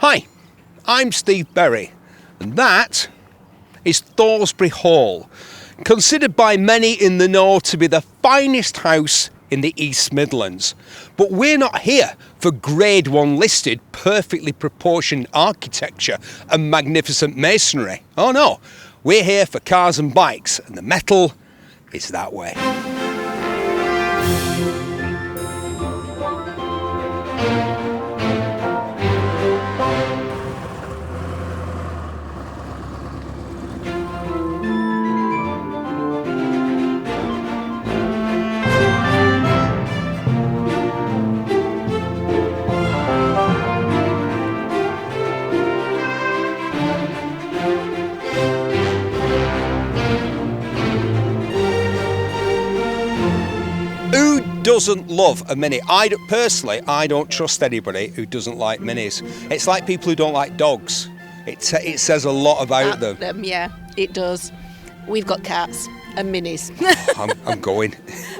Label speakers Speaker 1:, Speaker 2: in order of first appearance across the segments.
Speaker 1: Hi, I'm Steve Berry, and that is Thoresby Hall, considered by many in the know to be the finest house in the East Midlands. But we're not here for Grade 1 listed, perfectly proportioned architecture and magnificent masonry. Oh no, we're here for cars and bikes, and the metal is that way. Who doesn't love a Mini? I don't trust anybody who doesn't like Minis. It's like people who don't like dogs. It says a lot about them.
Speaker 2: Yeah, it does. We've got cats and Minis.
Speaker 1: I'm going.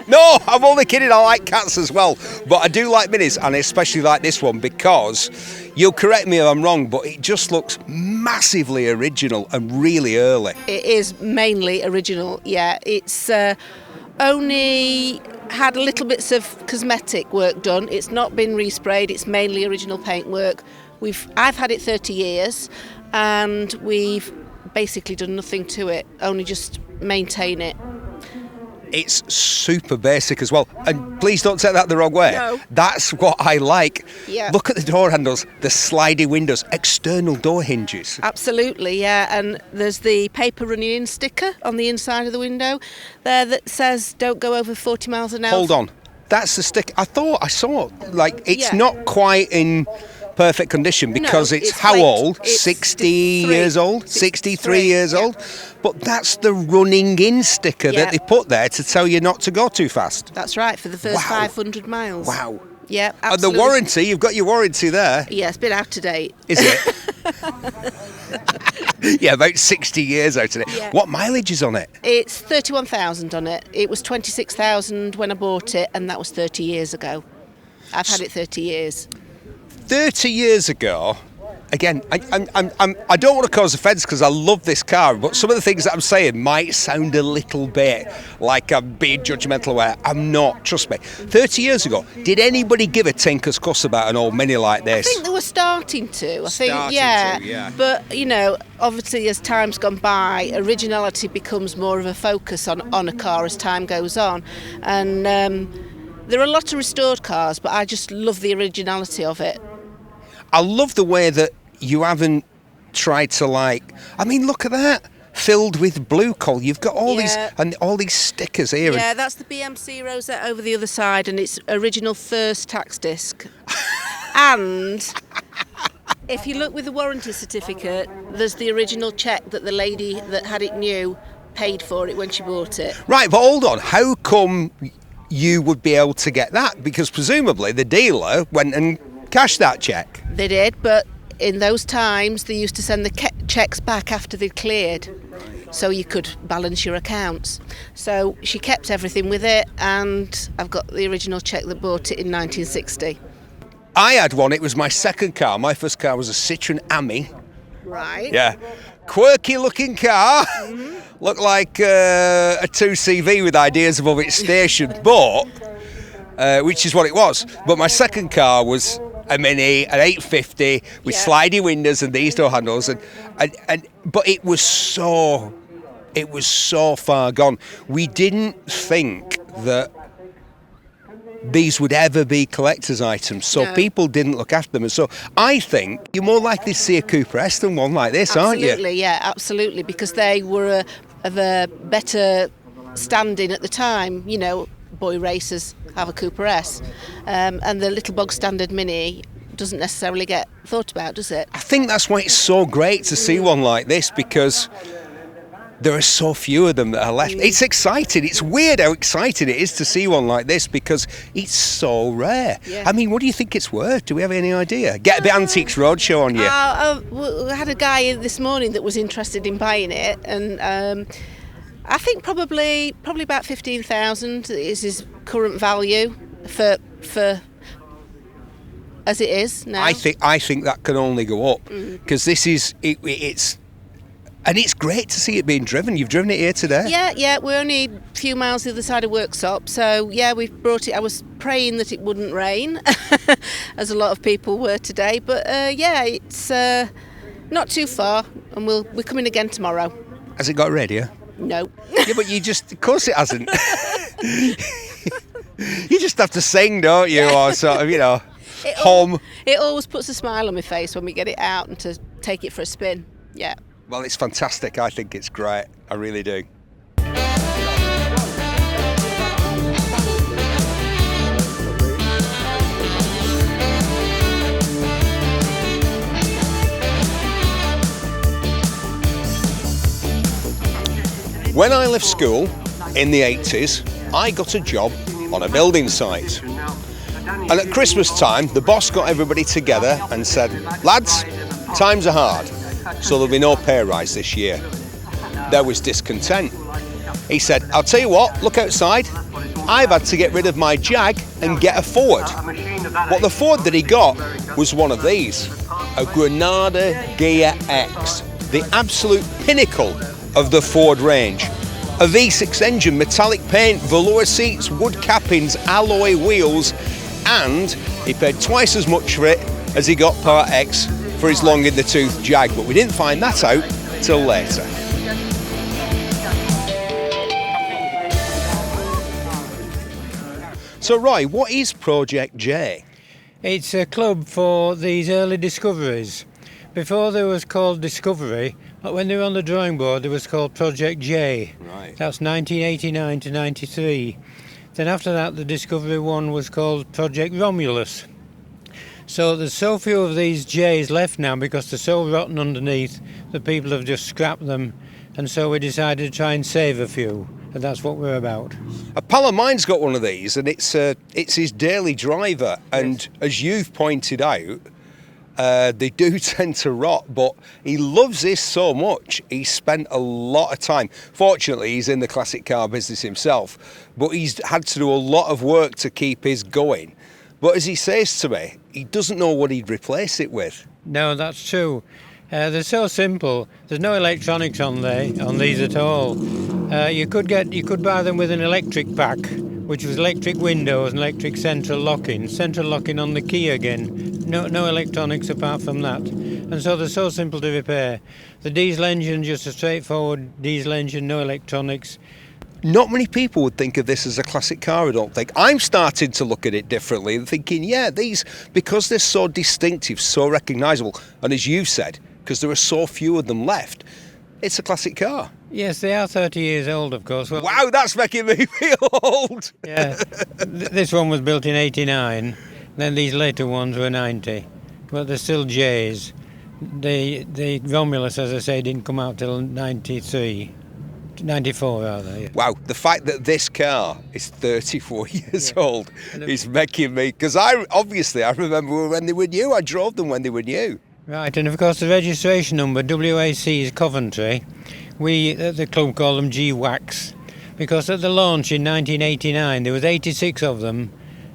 Speaker 1: No, I'm only kidding. I like cats as well. But I do like Minis, and I especially like this one because, you'll correct me if I'm wrong, but it just looks massively original and really early.
Speaker 2: It is mainly original, yeah. It's only had little bits of cosmetic work done. It's not been resprayed. It's mainly original paintwork. I've had it 30 years, and we've basically done nothing to it, only just maintain it.
Speaker 1: It's super basic as well. And please don't take that the wrong way.
Speaker 2: No.
Speaker 1: That's what I like.
Speaker 2: Yeah.
Speaker 1: Look at the door handles, the sliding windows, external door hinges.
Speaker 2: Absolutely, yeah. And there's the paper running in sticker on the inside of the window there that says don't go over 40 miles an hour.
Speaker 1: Hold on. That's the sticker. I thought I saw, it's
Speaker 2: Yeah.
Speaker 1: not quite in perfect condition because
Speaker 2: No,
Speaker 1: it's
Speaker 2: it's
Speaker 1: how
Speaker 2: late.
Speaker 1: old?
Speaker 2: It's
Speaker 1: 60
Speaker 2: 63.
Speaker 1: years old? 63 years
Speaker 2: yeah.
Speaker 1: old? But that's the running in sticker
Speaker 2: Yeah.
Speaker 1: that they put there to tell you not to go too fast.
Speaker 2: That's right, for the first
Speaker 1: Wow.
Speaker 2: 500 miles.
Speaker 1: Wow.
Speaker 2: Yeah,
Speaker 1: And
Speaker 2: absolutely.
Speaker 1: the warranty, you've got your warranty there.
Speaker 2: Yeah, it's been out of date.
Speaker 1: Is it? Yeah, about 60 years out of it.
Speaker 2: Yeah.
Speaker 1: What mileage is on it?
Speaker 2: It's 31,000 on it. It was 26,000 when I bought it, and that was 30 years ago. I've had it 30 years.
Speaker 1: 30 years ago, again, I don't want to cause offence because I love this car, but some of the things that I'm saying might sound a little bit like I'm being judgmental aware. I'm not, trust me. 30 years ago, did anybody give a tinker's cuss about an old Mini like this?
Speaker 2: I think they were starting to.
Speaker 1: Starting
Speaker 2: yeah.
Speaker 1: to, yeah.
Speaker 2: But, obviously as time's gone by, originality becomes more of a focus on a car as time goes on. And there are a lot of restored cars, but I just love the originality of it.
Speaker 1: I love the way that you haven't tried to look at that. Filled with blue coal. You've got all these stickers here.
Speaker 2: Yeah, that's the BMC rosette over the other side, and it's original first tax disc. And if you look with the warranty certificate, there's the original cheque that the lady that had it new paid for it when she bought it.
Speaker 1: Right, but hold on. How come you would be able to get that? Because presumably the dealer went and cashed that cheque.
Speaker 2: They did, but in those times they used to send the cheques back after they'd cleared, so you could balance your accounts. So she kept everything with it, and I've got the original cheque that bought it in 1960.
Speaker 1: I had one. It was my second car. My first car was a Citroen Ami.
Speaker 2: Right.
Speaker 1: Yeah. Quirky looking car. Mm-hmm. Looked like a 2CV with ideas above its station, but which is what it was. But my second car was a Mini, an 850 with sliding windows and these door handles, but it was so far gone. We didn't think that these would ever be collector's items, so people didn't look after them. And so I think you're more likely to see a Cooper S than one like this, aren't you?
Speaker 2: Absolutely, yeah, absolutely, because they were of a better standing at the time. Boy racers have a Cooper S, and the little bog standard Mini doesn't necessarily get thought about, does it?
Speaker 1: I think that's why it's so great to see one like this, because there are so few of them that are left. It's exciting. It's weird how exciting it is to see one like this because it's so rare.
Speaker 2: Yeah.
Speaker 1: I mean, what do you think it's worth? Do we have any idea? Get a bit Antiques Roadshow on you.
Speaker 2: We had a guy in this morning that was interested in buying it, and I think probably about 15,000 is his current value for as it is now.
Speaker 1: I think that can only go up, because this is it's. And it's great to see it being driven. You've driven it here today.
Speaker 2: Yeah, we're only a few miles the other side of Worksop, so yeah, we've brought it. I was praying that it wouldn't rain, as a lot of people were today, but yeah, it's not too far, and we're coming again tomorrow.
Speaker 1: Has it got a radio?
Speaker 2: No.
Speaker 1: Yeah, but of course it hasn't. You just have to sing, don't you, or sort of, hum.
Speaker 2: It always puts a smile on my face when we get it out and to take it for a spin, yeah.
Speaker 1: Well, it's fantastic. I think it's great. I really do. When I left school in the 80s, I got a job on a building site. And at Christmas time, the boss got everybody together and said, "Lads, times are hard, so there'll be no pay rise this year." There was discontent. He said, "I'll tell you what, look outside. I've had to get rid of my Jag and get a Ford." What the Ford that he got was one of these, a Granada Gear X, the absolute pinnacle of the Ford range. A V6 engine, metallic paint, velour seats, wood cappings, alloy wheels, and he paid twice as much for it as he got Part X for his long-in-the-tooth Jag, but we didn't find that out till later. So Roy, what is Project J?
Speaker 3: It's a club for these early discoveries. Before there was called Discovery, when they were on the drawing board, there was called Project J.
Speaker 1: Right.
Speaker 3: That's 1989 to 93. Then after that, the Discovery one was called Project Romulus. So there's so few of these J's left now because they're so rotten underneath that people have just scrapped them, and so we decided to try and save a few, and that's what we're about.
Speaker 1: A pal of mine's got one of these, and it's his daily driver, and as you've pointed out, they do tend to rot, but he loves this so much, he's spent a lot of time. Fortunately, he's in the classic car business himself, but he's had to do a lot of work to keep his going. But as he says to me, he doesn't know what he'd replace it with.
Speaker 3: No, that's true. They're so simple. There's no electronics on these at all. You could buy them with an electric pack, which was electric windows and electric central locking on the key again. No electronics apart from that. And so they're so simple to repair. The diesel engine, just a straightforward diesel engine, no electronics.
Speaker 1: Not many people would think of this as a classic car, I don't think. I'm starting to look at it differently and thinking, yeah, these, because they're so distinctive, so recognisable, and as you said, because there are so few of them left, it's a classic car.
Speaker 3: Yes, they are 30 years old, of course. Well,
Speaker 1: wow, that's making me feel old.
Speaker 3: Yeah, this one was built in 89, then these later ones were 90, but they're still J's. The Romulus, as I say, didn't come out till 93. 94 rather, yeah.
Speaker 1: Wow, the fact that this car is 34 years old is making me, because I remember when they were new, I drove them when they were new.
Speaker 3: Right, and of course the registration number, WAC, is Coventry. We at the club call them G-Wax, because at the launch in 1989 there was 86 of them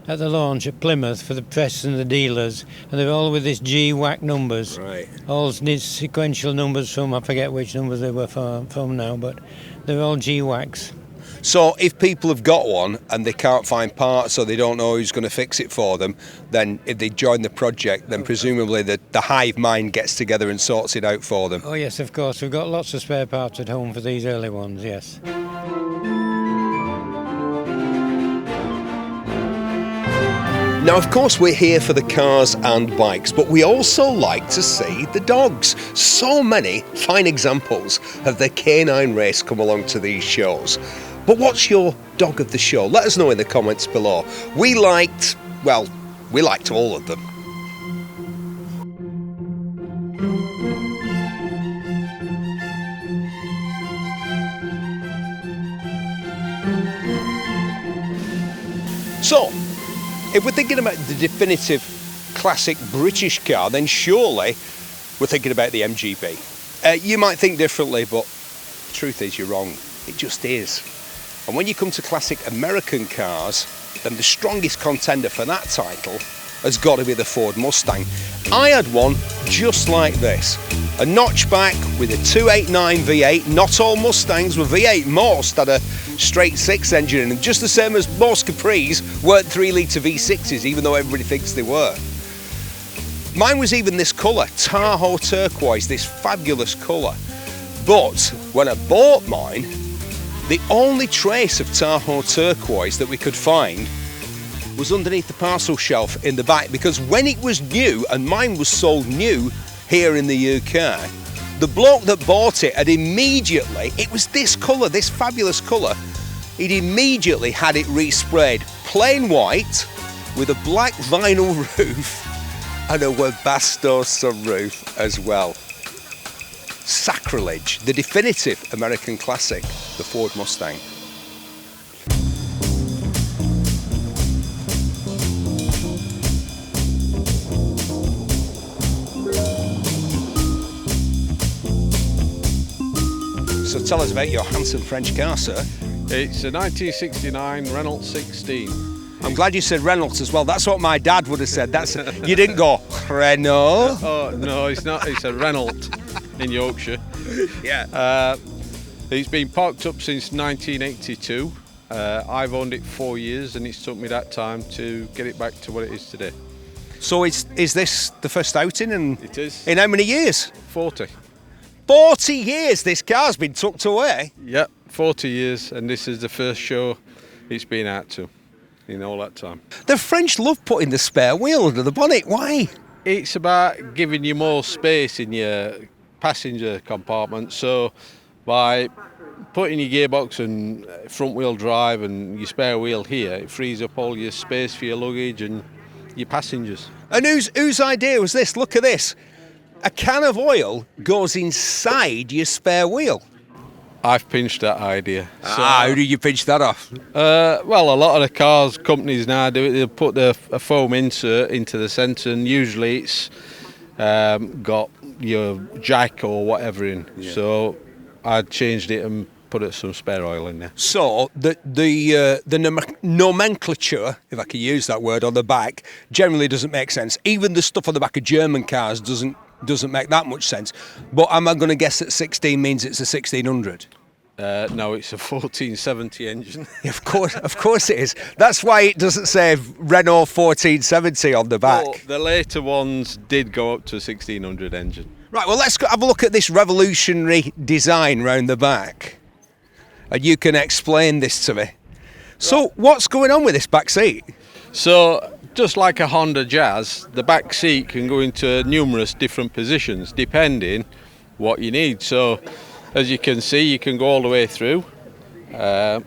Speaker 3: at the launch at Plymouth for the press and the dealers, and they were all with this G-Wax numbers.
Speaker 1: Right.
Speaker 3: All sequential numbers from, I forget which numbers they were from now, but they're all G-Wax.
Speaker 1: So if people have got one and they can't find parts or they don't know who's going to fix it for them, then if they join the project, then presumably the hive mind gets together and sorts it out for them.
Speaker 3: Oh yes, of course. We've got lots of spare parts at home for these early ones, yes.
Speaker 1: Now, of course, we're here for the cars and bikes, but we also like to see the dogs. So many fine examples of the canine race come along to these shows. But what's your dog of the show? Let us know in the comments below. We liked all of them. So, if we're thinking about the definitive classic British car, then surely we're thinking about the MGB. You might think differently, but the truth is you're wrong. It just is. And when you come to classic American cars, then the strongest contender for that title, has got to be the Ford Mustang. I had one just like this, a notchback with a 289 V8. Not all Mustangs were V8. Most had a straight 6 engine in them, just the same as most Capris weren't 3 litre V6s, even though everybody thinks they were. Mine was even this colour, Tahoe turquoise, this fabulous colour. But when I bought mine, the only trace of Tahoe turquoise that we could find was underneath the parcel shelf in the back, because when it was new, and mine was sold new here in the UK, the bloke that bought it had immediately, it was this colour, this fabulous colour, he'd immediately had it resprayed plain white with a black vinyl roof and a Webasto sunroof as well. Sacrilege, the definitive American classic, the Ford Mustang. So tell us about your handsome French car, sir.
Speaker 4: It's a 1969 Renault 16.
Speaker 1: I'm glad you said Reynolds as well. That's what my dad would have said. You didn't go Renault.
Speaker 4: Oh no, it's not. It's a Renault in Yorkshire.
Speaker 1: Yeah.
Speaker 4: It's been parked up since 1982. I've owned it 4 years, and it's took me that time to get it back to what it is today.
Speaker 1: So is this the first outing? And
Speaker 4: It is.
Speaker 1: in how many years?
Speaker 4: 40.
Speaker 1: 40 years this car's been tucked away.
Speaker 4: Yep, 40 years, and this is the first show it's been out to in all that time.
Speaker 1: The French love putting the spare wheel under the bonnet. Why?
Speaker 4: It's about giving you more space in your passenger compartment. So by putting your gearbox and front wheel drive and your spare wheel here, it frees up all your space for your luggage and your passengers.
Speaker 1: And whose idea was this? Look at this. A can of oil goes inside your spare wheel.
Speaker 4: I've pinched that idea.
Speaker 1: How did you pinch that off?
Speaker 4: Well, a lot of the cars companies now do it. They'll put a foam insert into the centre, and usually it's got your jack or whatever in. Yeah. So I changed it and put some spare oil in there.
Speaker 1: So the nomenclature, if I can use that word, on the back generally doesn't make sense. Even the stuff on the back of German cars doesn't make that much sense. But am I going to guess that 16 means it's a 1600?
Speaker 4: No, it's a 1470 engine.
Speaker 1: Of course it is. That's why it doesn't say Renault 1470 on the back.
Speaker 4: Well, the later ones did go up to a 1600 engine.
Speaker 1: Right, well, let's have a look at this revolutionary design round the back. And you can explain this to me. So, what's going on with this back seat?
Speaker 4: So, just like a Honda Jazz, the back seat can go into numerous different positions depending what you need. So, as you can see, you can go all the way through. So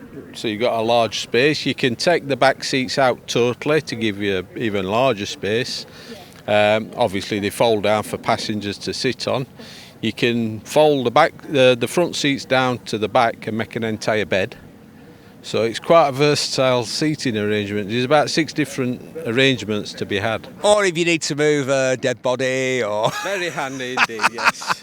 Speaker 4: you've got a large space. You can take the back seats out totally to give you even larger space. Obviously, they fold down for passengers to sit on. You can fold the front seats down to the back and make an entire bed. So it's quite a versatile seating arrangement. There's about 6 different arrangements to be had.
Speaker 1: Or if you need to move a dead body, or...
Speaker 4: Very handy indeed, yes.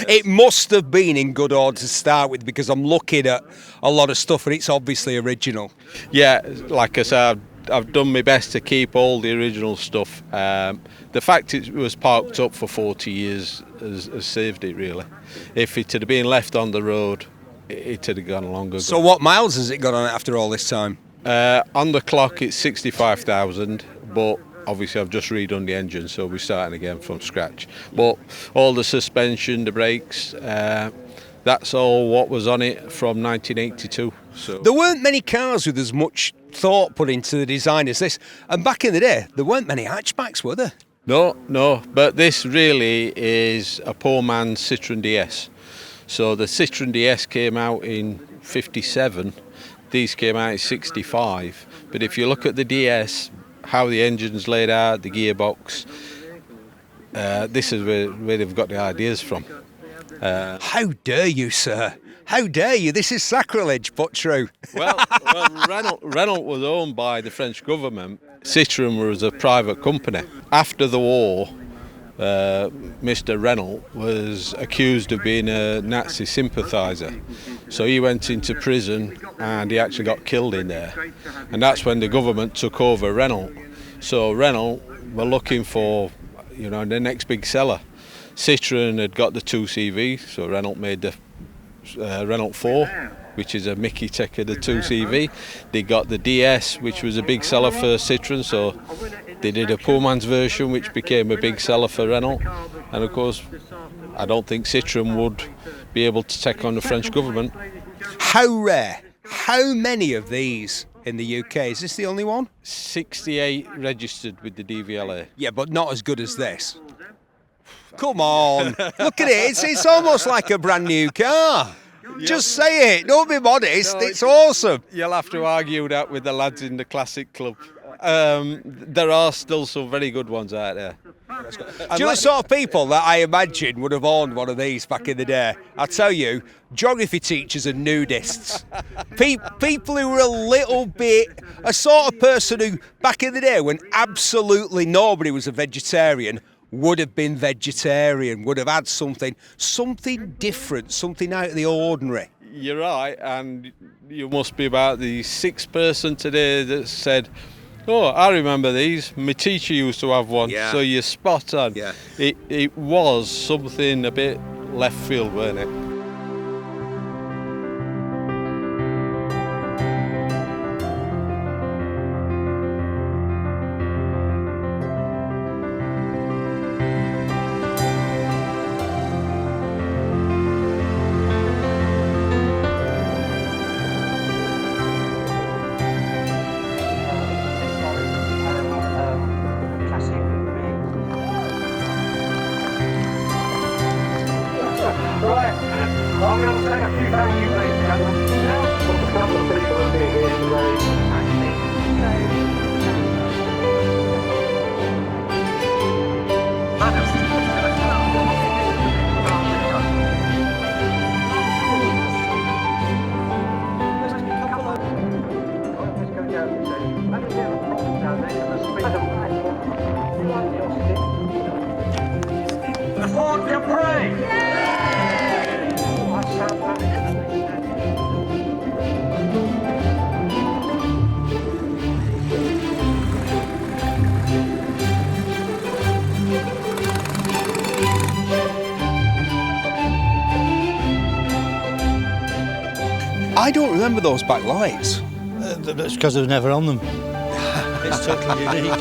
Speaker 1: It must have been in good order to start with, because I'm looking at a lot of stuff and it's obviously original.
Speaker 4: Yeah, like I said, I've done my best to keep all the original stuff. The fact it was parked up for 40 years has saved it, really. If it had been left on the road, it had gone long ago.
Speaker 1: So what miles has it got on it after all this time?
Speaker 4: On the clock it's 65,000, but obviously I've just redone the engine, so we're starting again from scratch. But all the suspension, the brakes, that's all what was on it from 1982. So
Speaker 1: there weren't many cars with as much thought put into the design as this. And back in the day, there weren't many hatchbacks, were there?
Speaker 4: No, but this really is a poor man's Citroën DS. So the Citroën DS came out in 57, these came out in 65. But if you look at the DS, how the engine's laid out, the gearbox, this is where they've got the ideas from.
Speaker 1: How dare you, sir? How dare you? This is sacrilege, but true.
Speaker 4: Well, Renault was owned by the French government. Citroën was a private company. After the war, Mr. Renault was accused of being a Nazi sympathiser. So he went into prison and he actually got killed in there. And that's when the government took over Renault. So Renault were looking for, the next big seller. Citroën had got the 2CV, so Renault made the Renault 4, which is a Mickey take of the 2CV. They got the DS, which was a big seller for Citroën, so they did a poor man's version, which became a big seller for Renault. And of course, I don't think Citroën would be able to take on the French government.
Speaker 1: How rare? How many of these in the UK? Is this the only one?
Speaker 4: 68 registered with the DVLA.
Speaker 1: Yeah, but not as good as this. Come on, look at it. It's almost like a brand new car. Just say it. Don't be modest.
Speaker 4: No,
Speaker 1: it's awesome.
Speaker 4: You'll have to argue that with the lads in the classic club. There are still some very good ones out there.
Speaker 1: Do you know the sort of people that I imagine would have owned one of these back in the day? I tell you, geography teachers and nudists. People who were a little bit, a sort of person who, back in the day when absolutely nobody was a vegetarian, would have been vegetarian, would have had something different, something out of the ordinary.
Speaker 4: You're right, and you must be about the sixth person today that said, "Oh, I remember these. My teacher used to have one."
Speaker 1: Yeah.
Speaker 4: So you're spot on.
Speaker 1: Yeah.
Speaker 4: It was something a bit left field, weren't it?
Speaker 1: I don't remember those back lights.
Speaker 5: That's because I was never on them. It's totally unique.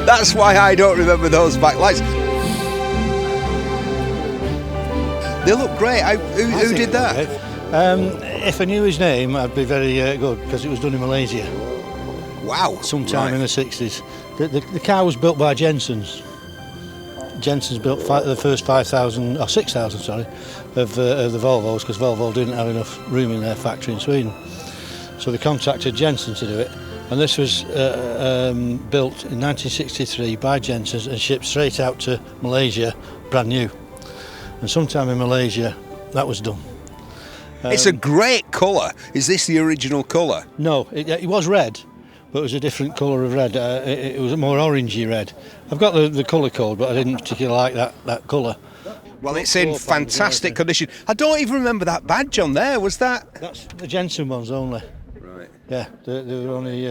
Speaker 1: That's why I don't remember those back lights. They look great. Who did that?
Speaker 5: If I knew his name, I'd be very good, because it was done in Malaysia.
Speaker 1: Wow.
Speaker 5: Sometime in the 60s. The car was built by Jensen's. Jensen's built the first 5,000, or 6,000, sorry, of the Volvos, because Volvo didn't have enough room in their factory in Sweden. So they contacted Jensen to do it. And this was built in 1963 by Jensen's and shipped straight out to Malaysia, brand new. And sometime in Malaysia, that was done.
Speaker 1: It's a great colour. Is this the original colour?
Speaker 5: No, it was red, but it was a different colour of red. It was a more orangey red. I've got the colour code, but I didn't particularly like that colour.
Speaker 1: Well, it's in fantastic condition. I don't even remember that badge on there. Was that?
Speaker 5: That's the Jensen ones only.
Speaker 1: Right.
Speaker 5: Yeah, they were only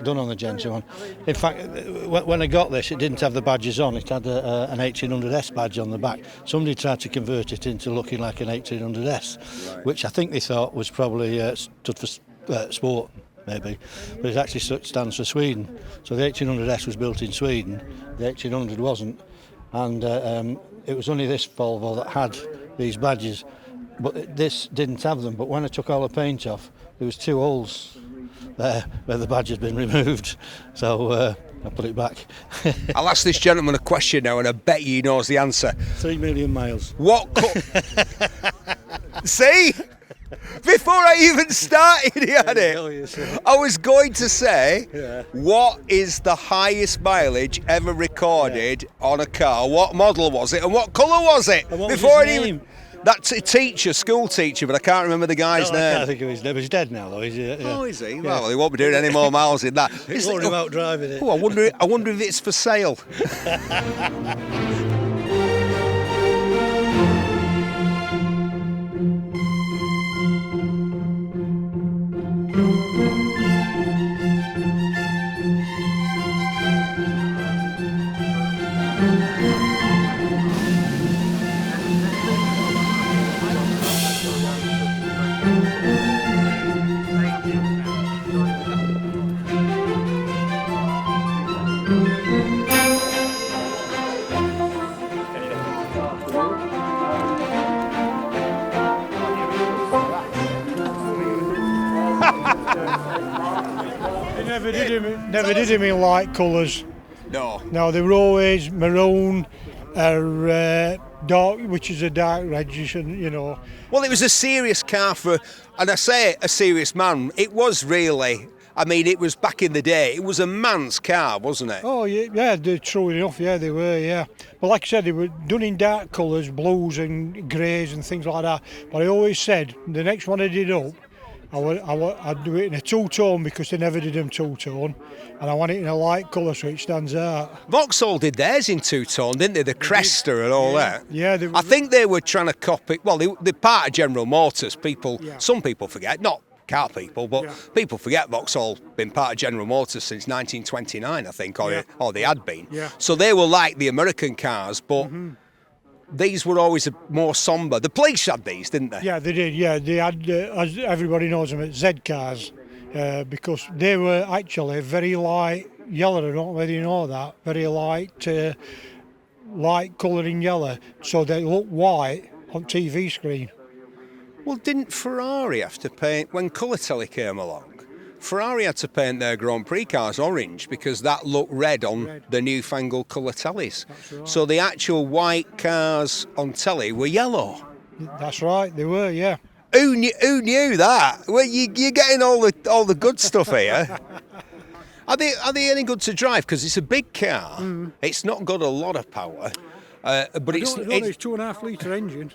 Speaker 5: done on the Jensen one. In fact, when I got this, it didn't have the badges on. It had an 1800S badge on the back. Somebody tried to convert it into looking like an 1800S, right, which I think they thought was probably stood for sport, maybe. But it actually stands for Sweden. So the 1800S was built in Sweden. The 1800 wasn't. And it was only this Volvo that had these badges. But this didn't have them. But when I took all the paint off, there was 2 holes there where the badge had been removed, so I put it back.
Speaker 1: I'll ask this gentleman a question now, and I bet he knows the answer.
Speaker 5: 3 million miles.
Speaker 1: What? See? Before I even started, he had it. I was going to say, what is the highest mileage ever recorded on a car? What model was it, and what colour was it?
Speaker 5: And what was
Speaker 1: Before
Speaker 5: his
Speaker 1: I
Speaker 5: name?
Speaker 1: That's a teacher, school teacher, but I can't remember the guy's
Speaker 5: I
Speaker 1: name.
Speaker 5: can't think of his name. He's dead now, though.
Speaker 1: Oh, is he? Well, he won't be doing any more miles in that.
Speaker 5: He's worried about driving it.
Speaker 1: Oh, I wonder if it's for sale.
Speaker 5: They never did him in light colours.
Speaker 1: No.
Speaker 5: No, they were always maroon or dark, which is a dark red, you know.
Speaker 1: Well, it was a serious car for, and I say a serious man, it was really, I mean, it was back in the day, it was a man's car, wasn't it?
Speaker 5: Oh, yeah, they're true enough, yeah, they were, yeah. But like I said, they were done in dark colours, blues and greys and things like that. But I always said, the next one I did up, I'd do it in a two-tone because they never did them two-tone. And I want it in a light colour so it stands out.
Speaker 1: Vauxhall did theirs in two-tone, didn't they? The Cresta and all that.
Speaker 5: Yeah,
Speaker 1: I think they were trying to copy, well, they're part of General Motors. Some people forget, not car people, but people forget Vauxhall been part of General Motors since 1929, I think, or they had been.
Speaker 5: Yeah.
Speaker 1: So they were like the American cars, but these were always more sombre. The police had these, didn't they?
Speaker 5: Yeah, they did, yeah. They had, as everybody knows them, at Z cars, because they were actually very light yellow. I don't know whether you know that. Very light colour in yellow, so they look white on TV screen.
Speaker 1: Well, didn't Ferrari have to paint, when colour telly came along, Ferrari had to paint their Grand Prix cars orange because that looked red on the newfangled colour tellies.
Speaker 5: Right.
Speaker 1: So the actual white cars on telly were yellow.
Speaker 5: That's right, they were, yeah.
Speaker 1: Who knew that? Well, you're getting all the good stuff here. Are they any good to drive? Because it's a big car. It's not got a lot of power, but it's
Speaker 5: 2.5 litre engine.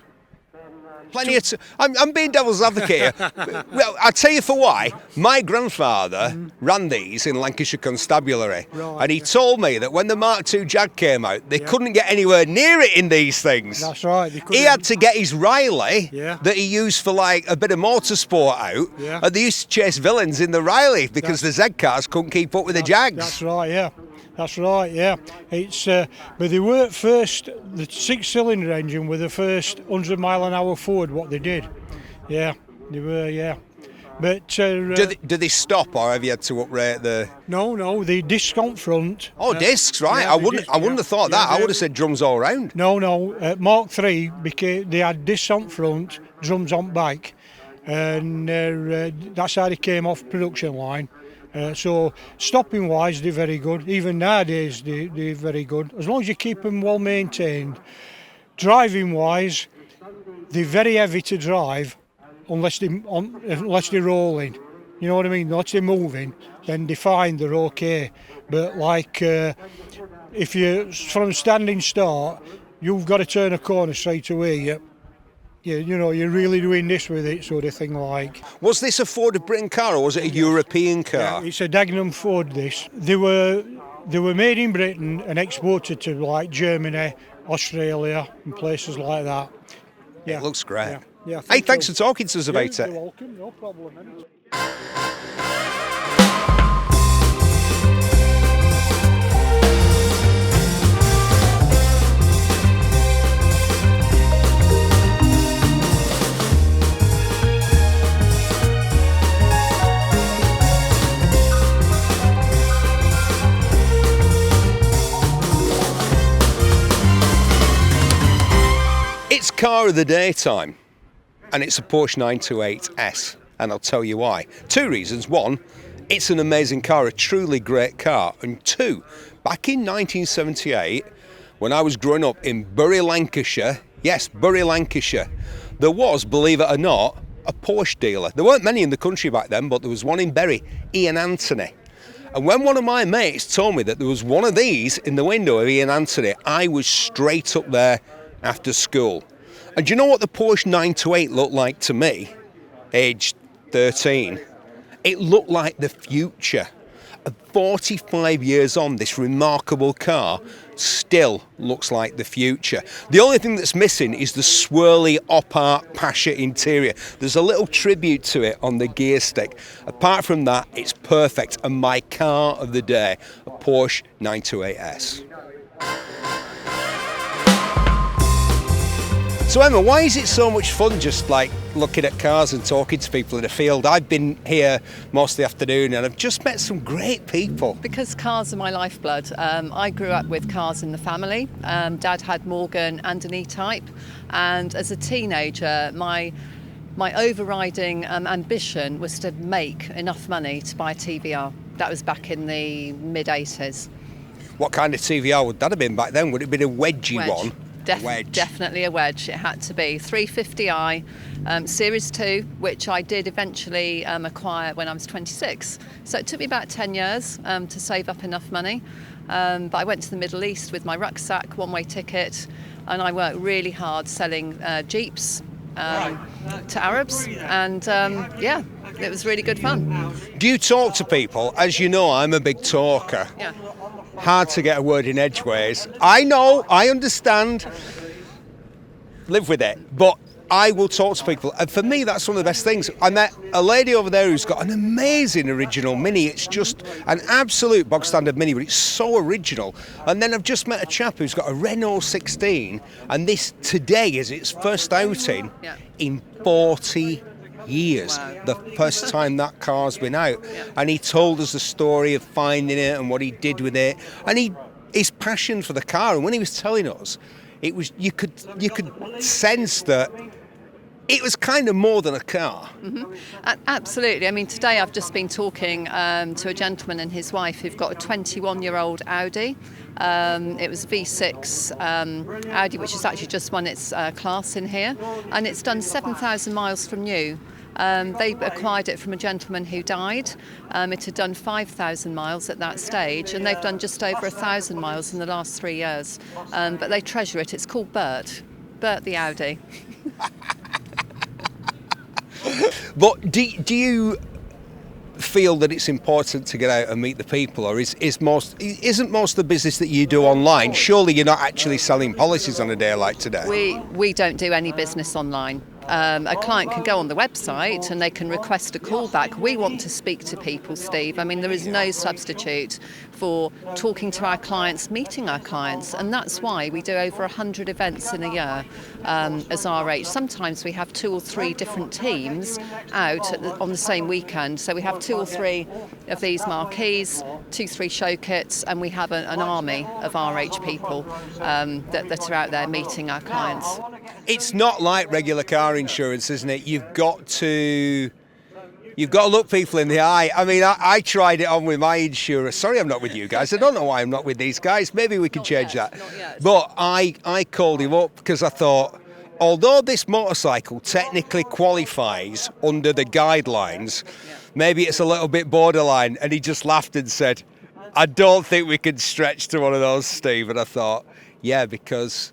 Speaker 1: plenty of. I'm being devil's advocate here. Well, I'll tell you for why. My grandfather ran these in Lancashire Constabulary, and he told me that when the Mark II Jag came out, they couldn't get anywhere near it in these things.
Speaker 5: That's right.
Speaker 1: He had to get his Riley that he used for like a bit of motorsport out, and they used to chase villains in the Riley because the Z cars couldn't keep up with the Jags.
Speaker 5: That's right, yeah. That's right, yeah. It's but they were first. The 6-cylinder engine were the first 100-mile-an-hour Ford. What they did, yeah, they were, yeah. But
Speaker 1: do they stop, or have you had to uprate the?
Speaker 5: No, the disc on front.
Speaker 1: Oh, discs, right?
Speaker 5: Yeah,
Speaker 1: I wouldn't have thought that. I would have said drums all round.
Speaker 5: No. Mark III they had discs on front, drums on back, and that's how they came off production line. So stopping wise they're very good. Even nowadays they're very good as long as you keep them well maintained. Driving wise they're very heavy to drive unless they're rolling, you know what I mean, unless they're moving, then they're fine, they're okay. But like if you from standing start you've got to turn a corner straight away, you know, you're really doing this with it, sort of thing. Like,
Speaker 1: was this a Ford of Britain car or was it a European car?
Speaker 5: Yeah, it's a Dagenham Ford. This they were made in Britain and exported to like Germany, Australia, and places like that. Yeah,
Speaker 1: it looks great.
Speaker 5: Yeah,
Speaker 1: hey, thanks for talking to us about it.
Speaker 5: You're welcome. No problem.
Speaker 1: It's car of the day time, and it's a Porsche 928S, and I'll tell you why. Two reasons. One, it's an amazing car, a truly great car. And two, back in 1978, when I was growing up in Bury, Lancashire, yes, Bury, Lancashire, there was, believe it or not, a Porsche dealer. There weren't many in the country back then, but there was one in Bury, Ian Anthony. And when one of my mates told me that there was one of these in the window of Ian Anthony, I was straight up there after school. And do you know what the Porsche 928 looked like to me, aged 13? It looked like the future. At 45 years on, this remarkable car still looks like the future. The only thing that's missing is the swirly op-art Pasha interior. There's a little tribute to it on the gear stick. Apart from that, it's perfect. And my car of the day, a Porsche 928S. So Emma, why is it so much fun just like looking at cars and talking to people in the field? I've been here most of the afternoon and I've just met some great people.
Speaker 6: Because cars are my lifeblood. I grew up with cars in the family. Dad had Morgan and an E-Type, and as a teenager my overriding ambition was to make enough money to buy a TVR. That was back in the mid-80s.
Speaker 1: What kind of TVR would that have been back then? Would it have been a wedgie one?
Speaker 6: Wedge. Definitely a wedge. It had to be 350i, Series 2, which I did eventually acquire when I was 26. So it took me about 10 years to save up enough money. But I went to the Middle East with my rucksack, one-way ticket, and I worked really hard selling Jeeps to Arabs. And yeah, it was really good fun.
Speaker 1: Do you talk to people? As you know, I'm a big talker.
Speaker 6: Yeah.
Speaker 1: Hard to get a word in edgeways. I know, I understand. Live with it. But I will talk to people. And for me, that's one of the best things. I met a lady over there who's got an amazing original Mini. It's just an absolute bog standard Mini, but it's so original. And then I've just met a chap who's got a Renault 16, and this today is its first outing in 40 years.
Speaker 6: Wow.
Speaker 1: The first time that car's been out. And he told us the story of finding it and what he did with it, and his passion for the car. And when he was telling us, it was you could sense that it was kind of more than a car.
Speaker 6: Mm-hmm. Absolutely. I mean, today I've just been talking to a gentleman and his wife who've got a 21-year-old Audi. It was a V6 Audi, which has actually just won its class in here, and it's done 7,000 miles from new. They acquired it from a gentleman who died. It had done 5,000 miles at that stage, and they've done just over 1,000 miles in the last 3 years. But they treasure it. It's called Bert the Audi.
Speaker 1: But do you feel that it's important to get out and meet the people, or isn't most of the business that you do online? Surely you're not actually selling policies on a day like today.
Speaker 6: We don't do any business online. A client can go on the website and they can request a callback. We want to speak to people, Steve. I mean, there is no substitute for talking to our clients, meeting our clients, and that's why we do over 100 events in a year as RH. Sometimes we have 2 or 3 different teams out on the same weekend. So we have 2 or 3 of these marquees, 2-3 show kits, and we have an army of RH people that are out there meeting our clients.
Speaker 1: It's not like regular car insurance, isn't it? You've got to look people in the eye. I mean, I tried it on with my insurer. Sorry, I'm not with you guys. I don't know why I'm not with these guys. Maybe we can change that. But I called him up because I thought, although this motorcycle technically qualifies under the guidelines, maybe it's a little bit borderline. And he just laughed and said, I don't think we can stretch to one of those, Steve. And I thought, yeah, because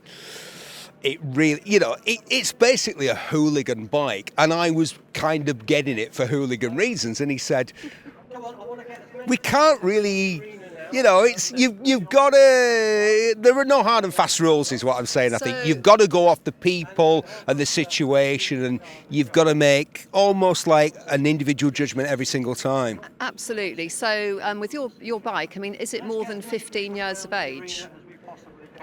Speaker 1: it really, it's basically a hooligan bike, and I was kind of getting it for hooligan reasons. And he said, we can't really, it's you've got to. There are no hard and fast rules, is what I'm saying. I think you've got to go off the people and the situation, and you've got to make almost like an individual judgment every single time.
Speaker 6: Absolutely. So with your bike, I mean, is it more than 15 years of age?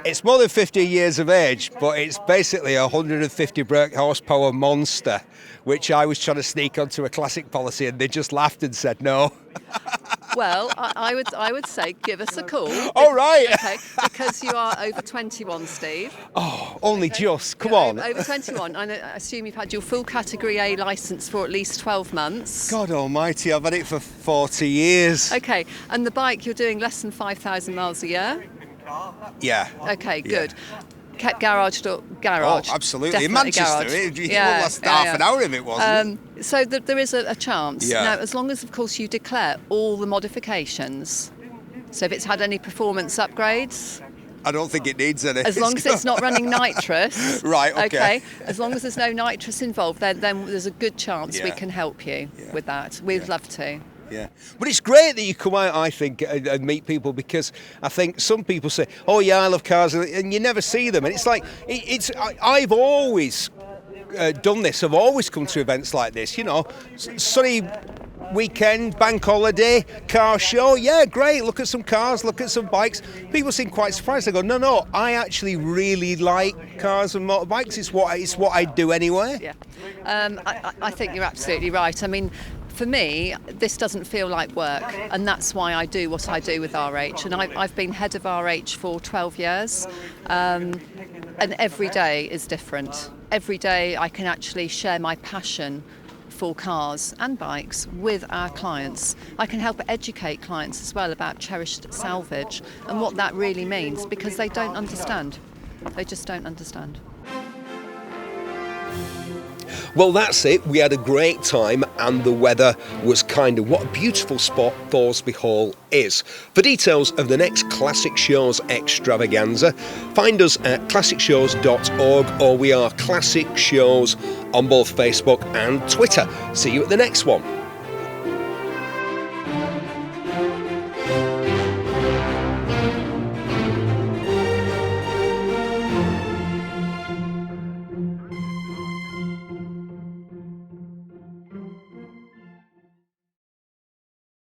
Speaker 1: It's more than 50 years of age, but it's basically a 150 brake horsepower monster, which I was trying to sneak onto a classic policy, and they just laughed and said no.
Speaker 6: Well, I would say give us a call.
Speaker 1: All right.
Speaker 6: Okay, because you are over 21, Steve.
Speaker 1: Oh, only just. Come on.
Speaker 6: Over 21. I assume you've had your full Category A licence for at least 12 months.
Speaker 1: God almighty, I've had it for 40 years.
Speaker 6: Okay, and the bike, you're doing less than 5,000 miles a year?
Speaker 1: Yeah.
Speaker 6: Okay, good. Kept garaged up.
Speaker 1: Oh, absolutely. In Manchester, it won't last half an hour if it wasn't.
Speaker 6: So there is a chance.
Speaker 1: Yeah.
Speaker 6: Now, as long as, of course, you declare all the modifications. So if it's had any performance upgrades.
Speaker 1: I don't think it needs any.
Speaker 6: As long as it's not running nitrous.
Speaker 1: Right, okay.
Speaker 6: As long as there's no nitrous involved, then there's a good chance we can help you with that. We'd love to.
Speaker 1: Yeah, but it's great that you come out, I think, and meet people, because I think some people say, oh yeah, I love cars, and you never see them. And it's like, I've always done this. I've always come to events like this, sunny weekend, bank holiday, car show. Yeah, great. Look at some cars, look at some bikes. People seem quite surprised. They go, no, I actually really like cars and motorbikes. It's what I do anyway.
Speaker 6: Yeah, I think you're absolutely right. I mean, for me, this doesn't feel like work, and that's why I do what I do with RH. And I've been head of RH for 12 years, and every day is different. Every day I can actually share my passion for cars and bikes with our clients. I can help educate clients as well about cherished salvage and what that really means, because they don't understand. They just don't understand.
Speaker 1: Well, that's it. We had a great time and the weather was kind of what a beautiful spot Thoresby Hall is. For details of the next Classic Shows extravaganza, find us at classicshows.org, or we are Classic Shows on both Facebook and Twitter. See you at the next one.